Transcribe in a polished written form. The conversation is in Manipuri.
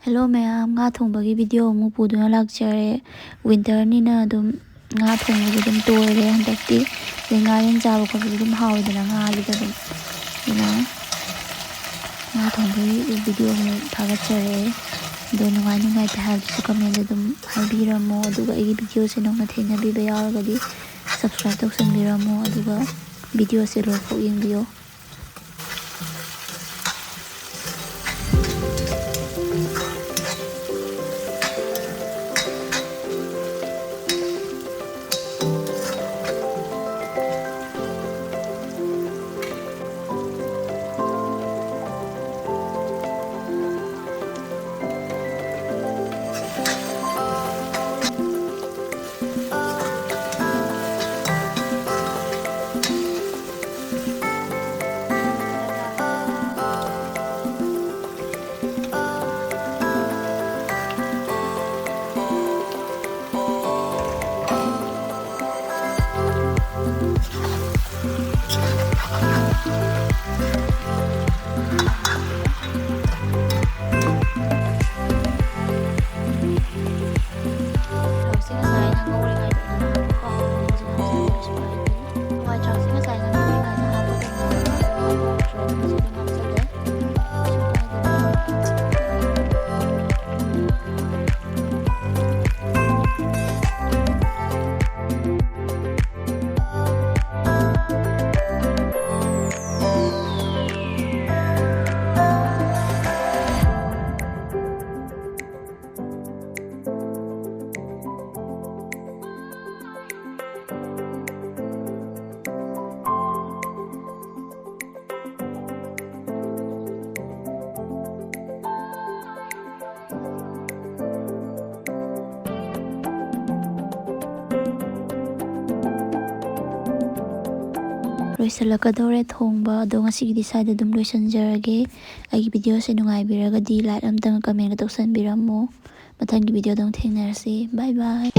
Hello ma'am, nga thongba gi video mu puduna lakchare. Winter ni na dum nga thongba gi dum toire handakti. Nga yen jaba ko dum hawdana nga gi dum. Nga thongba gi video mu thagachare. Do nungai ta habsu comment dum habiramo aduga igi video se nongna thena bi ba yaragadi subscribe tawsanbiramo aduga video se lofo yengbiyo. Loisalakadore thongba ado ngasigi side dum loisanjarage agi video se nungaibiragadi like amtang comment ga tawsanbiramo mathanggi video dong thengnarasi bye bye.